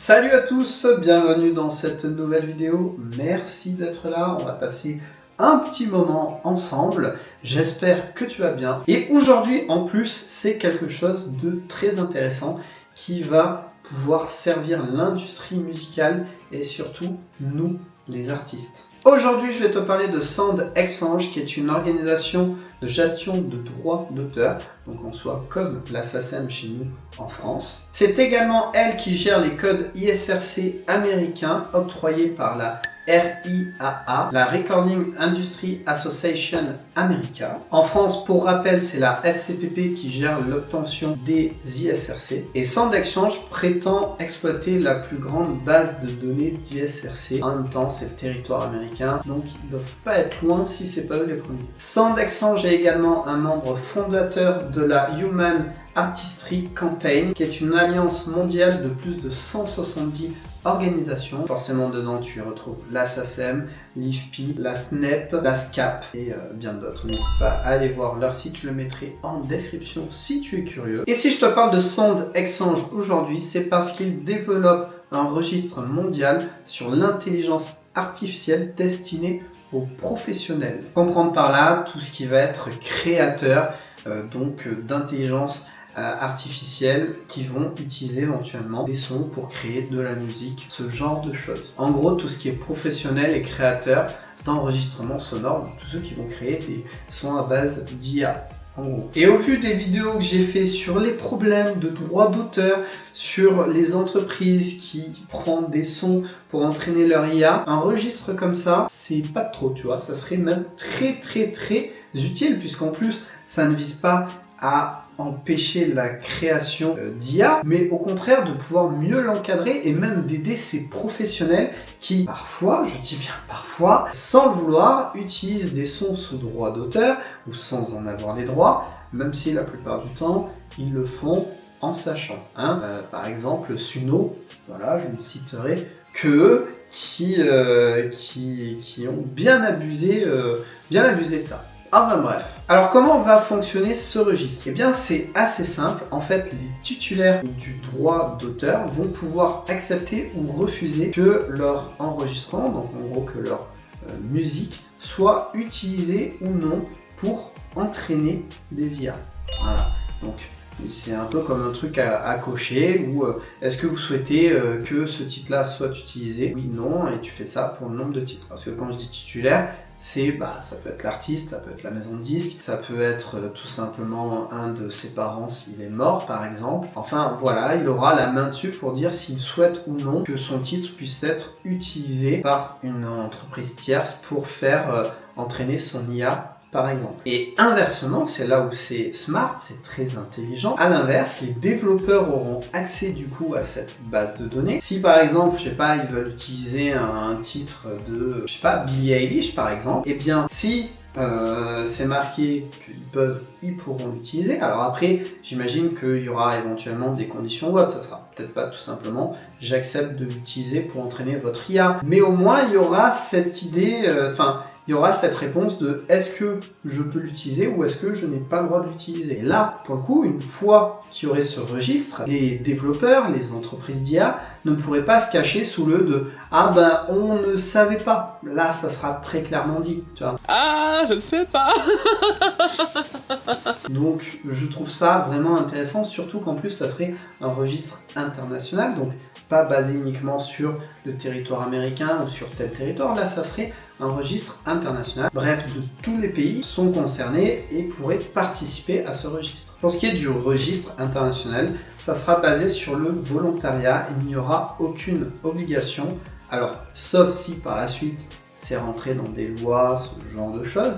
Salut à tous, bienvenue dans cette nouvelle vidéo. Merci d'être là, on va passer un petit moment ensemble. J'espère que tu vas bien. Et aujourd'hui, en plus, c'est quelque chose de très intéressant qui va pouvoir servir l'industrie musicale et surtout nous, les artistes. Aujourd'hui, je vais te parler de Sound Exchange, qui est une organisation de gestion de droits d'auteur, donc en soi comme la SACEM chez nous en France. C'est également elle qui gère les codes ISRC américains octroyés par la RIAA, la Recording Industry Association America. En France, pour rappel, c'est la SCPP qui gère l'obtention des ISRC. Et Sound Exchange prétend exploiter la plus grande base de données d'ISRC. En même temps, c'est le territoire américain, donc ils ne doivent pas être loin si c'est pas eux les premiers. Sound Exchange est également un membre fondateur de la Human Artistry Campaign, qui est une alliance mondiale de plus de 170 organisations. Forcément, dedans, tu y retrouves la SACEM, l'IFPI, la SNEP, la SCAP et bien d'autres. N'hésite pas à aller voir leur site, je le mettrai en description si tu es curieux. Et si je te parle de Sound Exchange aujourd'hui, c'est parce qu'ils développent un registre mondial sur l'intelligence artificielle destinée aux professionnels. Comprendre par là tout ce qui va être créateur d'intelligence artificielles qui vont utiliser éventuellement des sons pour créer de la musique, ce genre de choses. En gros, tout ce qui est professionnel et créateur d'enregistrement sonore, donc tous ceux qui vont créer des sons à base d'IA. En gros. Et au vu des vidéos que j'ai fait sur les problèmes de droits d'auteur, sur les entreprises qui prennent des sons pour entraîner leur IA, un registre comme ça, c'est pas trop, tu vois, ça serait même très utile, puisqu'en plus, ça ne vise pas à empêcher la création d'IA, mais au contraire de pouvoir mieux l'encadrer et même d'aider ces professionnels qui parfois, je dis bien parfois, sans le vouloir, utilisent des sons sous droit d'auteur ou sans en avoir les droits, même si la plupart du temps, ils le font en sachant. Par exemple, Suno, voilà, je ne citerai que eux qui ont bien abusé de ça. Enfin bref. Alors comment va fonctionner ce registre? Eh bien c'est assez simple. En fait, les titulaires du droit d'auteur vont pouvoir accepter ou refuser que leur enregistrement, donc en gros que leur musique, soit utilisée ou non pour entraîner des IA. Voilà. Donc c'est un peu comme un truc à cocher où est-ce que vous souhaitez que ce titre-là soit utilisé? Oui, non, et tu fais ça pour le nombre de titres. Parce que quand je dis titulaire, ça peut être l'artiste, ça peut être la maison de disques, ça peut être tout simplement un de ses parents s'il est mort par exemple. Enfin voilà, il aura la main dessus pour dire s'il souhaite ou non que son titre puisse être utilisé par une entreprise tierce pour faire entraîner son IA par exemple. Et inversement, c'est là où c'est smart, c'est très intelligent. À l'inverse, les développeurs auront accès du coup à cette base de données. Si par exemple, je sais pas, ils veulent utiliser un titre de, je sais pas, Billie Eilish par exemple, et bien si c'est marqué ils pourront l'utiliser. Alors après, j'imagine qu'il y aura éventuellement des conditions web, ça sera peut-être pas tout simplement j'accepte de l'utiliser pour entraîner votre IA. Mais au moins, il y aura cette idée, il y aura cette réponse de est-ce que je peux l'utiliser ou est-ce que je n'ai pas le droit de l'utiliser. Et là, pour le coup, une fois qu'il y aurait ce registre, les développeurs, les entreprises d'IA ne pourraient pas se cacher sous le de « Ah ben, on ne savait pas ». Là, ça sera très clairement dit, tu vois. Ah, je ne sais pas. Donc, je trouve ça vraiment intéressant, surtout qu'en plus, ça serait un registre international, donc pas basé uniquement sur le territoire américain ou sur tel territoire. Là, ça serait un registre international. Bref, de tous les pays sont concernés et pourraient participer à ce registre. Pour ce qui est du registre international, ça sera basé sur le volontariat. Il n'y aura aucune obligation. Alors, sauf si par la suite, c'est rentré dans des lois, ce genre de choses.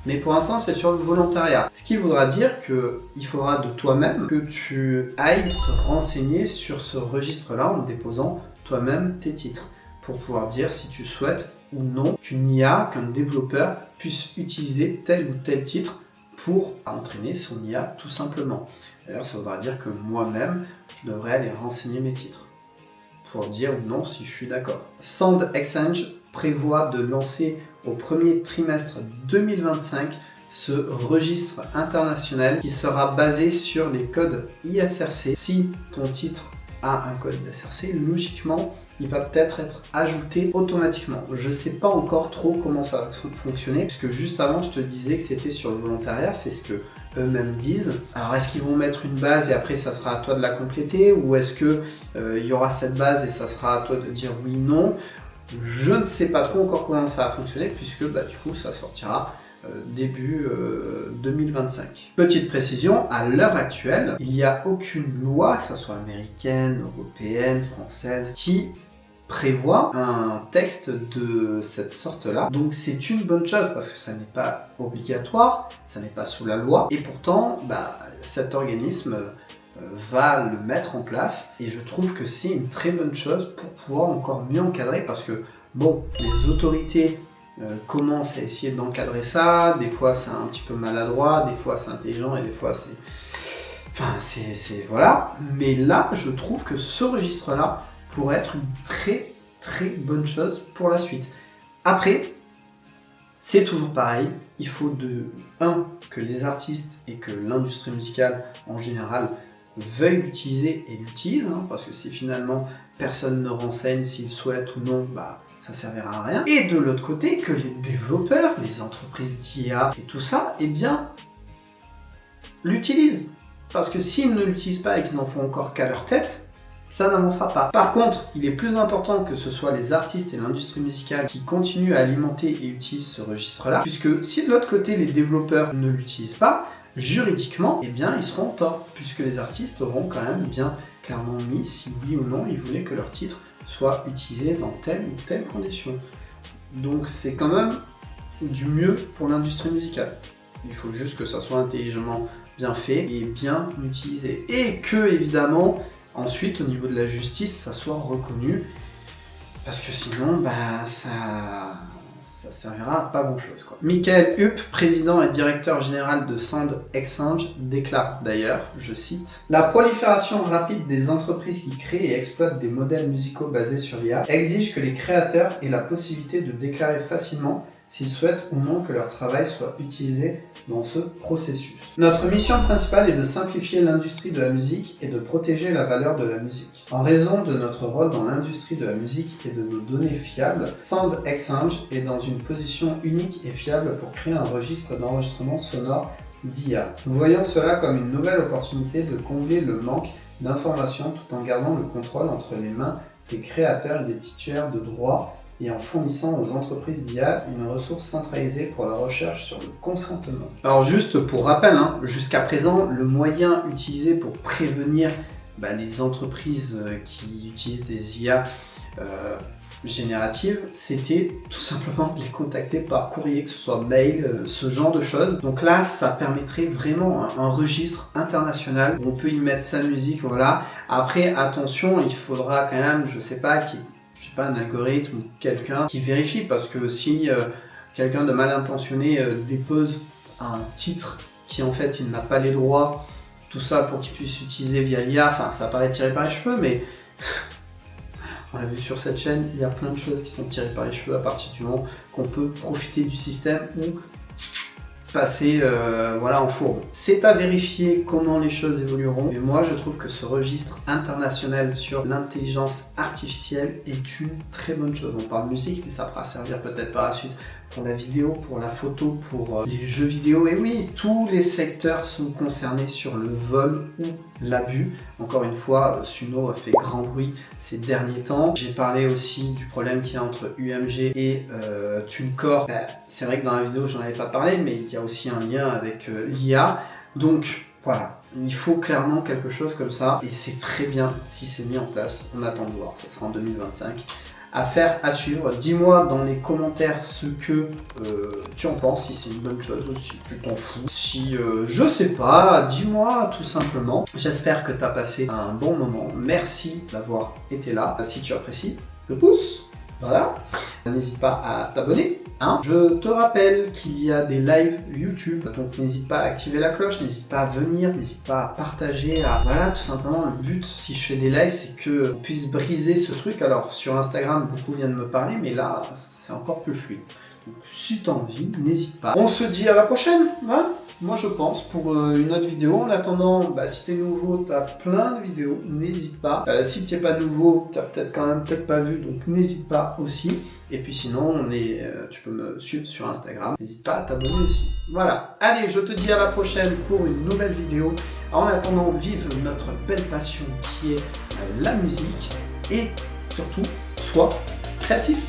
Mais pour l'instant, c'est sur le volontariat. Ce qui voudra dire qu'il faudra de toi-même que tu ailles te renseigner sur ce registre-là en déposant toi-même tes titres pour pouvoir dire si tu souhaites ou non qu'une IA, qu'un développeur puisse utiliser tel ou tel titre pour entraîner son IA tout simplement. D'ailleurs, ça voudra dire que moi-même, je devrais aller renseigner mes titres pour dire ou non si je suis d'accord. Sound Exchange prévoit de lancer au premier trimestre 2025 ce registre international qui sera basé sur les codes ISRC. Si ton titre a un code SRC, logiquement, il va peut-être être ajouté automatiquement. Je ne sais pas encore trop comment ça va fonctionner, puisque juste avant, je te disais que c'était sur le volontariat, c'est ce que eux-mêmes disent. Alors, est-ce qu'ils vont mettre une base et après, ça sera à toi de la compléter, ou est-ce que il y aura cette base et ça sera à toi de dire oui, non? Je ne sais pas trop encore comment ça va fonctionner, puisque du coup, ça sortira début 2025. Petite précision, à l'heure actuelle, il n'y a aucune loi, que ce soit américaine, européenne, française, qui prévoit un texte de cette sorte-là. Donc c'est une bonne chose parce que ça n'est pas obligatoire, ça n'est pas sous la loi, et pourtant cet organisme va le mettre en place, et je trouve que c'est une très bonne chose pour pouvoir encore mieux encadrer, parce que bon, les autorités commence à essayer d'encadrer ça, des fois c'est un petit peu maladroit, des fois c'est intelligent et des fois c'est... Enfin, c'est... Voilà. Mais là, je trouve que ce registre-là pourrait être une très très bonne chose pour la suite. Après, c'est toujours pareil, il faut que les artistes et que l'industrie musicale en général veuillent l'utiliser et l'utilisent, parce que si finalement personne ne renseigne s'ils souhaitent ou non, ça servira à rien. Et de l'autre côté, que les développeurs, les entreprises d'IA et tout ça, l'utilisent. Parce que s'ils ne l'utilisent pas et qu'ils n'en font encore qu'à leur tête, ça n'avancera pas. Par contre, il est plus important que ce soit les artistes et l'industrie musicale qui continuent à alimenter et utilisent ce registre-là, puisque si de l'autre côté les développeurs ne l'utilisent pas, juridiquement, ils seront en tort, puisque les artistes auront quand même bien clairement mis si oui ou non ils voulaient que leur titre soit utilisé dans telle ou telle condition. Donc c'est quand même du mieux pour l'industrie musicale. Il faut juste que ça soit intelligemment bien fait et bien utilisé. Et que, évidemment, ensuite, au niveau de la justice, ça soit reconnu. Parce que sinon, ça servira à pas grand-chose, quoi. Michael Hupp, président et directeur général de SoundExchange, déclare d'ailleurs, je cite, « La prolifération rapide des entreprises qui créent et exploitent des modèles musicaux basés sur l'IA exige que les créateurs aient la possibilité de déclarer facilement s'ils souhaitent ou non que leur travail soit utilisé dans ce processus. Notre mission principale est de simplifier l'industrie de la musique et de protéger la valeur de la musique. En raison de notre rôle dans l'industrie de la musique et de nos données fiables, SoundExchange est dans une position unique et fiable pour créer un registre d'enregistrement sonore d'IA. Nous voyons cela comme une nouvelle opportunité de combler le manque d'informations tout en gardant le contrôle entre les mains des créateurs et des titulaires de droits et en fournissant aux entreprises d'IA une ressource centralisée pour la recherche sur le consentement. » Alors juste pour rappel, jusqu'à présent, le moyen utilisé pour prévenir les entreprises qui utilisent des IA génératives, c'était tout simplement de les contacter par courrier, que ce soit mail, ce genre de choses. Donc là, ça permettrait vraiment un registre international où on peut y mettre sa musique, voilà. Après, attention, il faudra quand même, je sais pas, un algorithme ou quelqu'un qui vérifie, parce que si quelqu'un de mal intentionné dépose un titre qui en fait il n'a pas les droits, tout ça pour qu'il puisse utiliser via l'IA, ça paraît tiré par les cheveux, mais on l'a vu sur cette chaîne, il y a plein de choses qui sont tirées par les cheveux à partir du moment qu'on peut profiter du système ou passer en fourbe. C'est à vérifier comment les choses évolueront, mais moi je trouve que ce registre international sur l'intelligence artificielle est une très bonne chose. On parle musique, mais ça pourra servir peut-être par la suite pour la vidéo, pour la photo, pour les jeux vidéo, et oui, tous les secteurs sont concernés sur le vol ou l'abus. Encore une fois, Suno a fait grand bruit ces derniers temps. J'ai parlé aussi du problème qu'il y a entre UMG et TuneCore. C'est vrai que dans la vidéo, j'en avais pas parlé, mais il y a aussi un lien avec l'IA. Donc voilà, il faut clairement quelque chose comme ça, et c'est très bien si c'est mis en place. On attend de voir, ça sera en 2025. Affaire à suivre. Dis-moi dans les commentaires ce que tu en penses, si c'est une bonne chose ou si tu t'en fous. Si je sais pas, dis-moi tout simplement. J'espère que tu as passé un bon moment. Merci d'avoir été là. Si tu apprécies, le pouce. Voilà. N'hésite pas à t'abonner. Je te rappelle qu'il y a des lives YouTube, donc n'hésite pas à activer la cloche, n'hésite pas à venir, n'hésite pas à partager, Voilà, tout simplement, le but, si je fais des lives, c'est qu'on puisse briser ce truc. Alors, sur Instagram, beaucoup viennent me parler, mais là, c'est encore plus fluide. Donc, si tu as envie, n'hésite pas. On se dit à la prochaine, hein, moi je pense, pour une autre vidéo. En attendant, si tu es nouveau, tu as plein de vidéos, n'hésite pas. Si tu n'es pas nouveau, tu n'as peut-être pas vu, donc n'hésite pas aussi. Et puis sinon, tu peux me suivre sur Instagram. N'hésite pas à t'abonner aussi. Voilà. Allez, je te dis à la prochaine pour une nouvelle vidéo. En attendant, vive notre belle passion qui est la musique. Et surtout, sois créatif.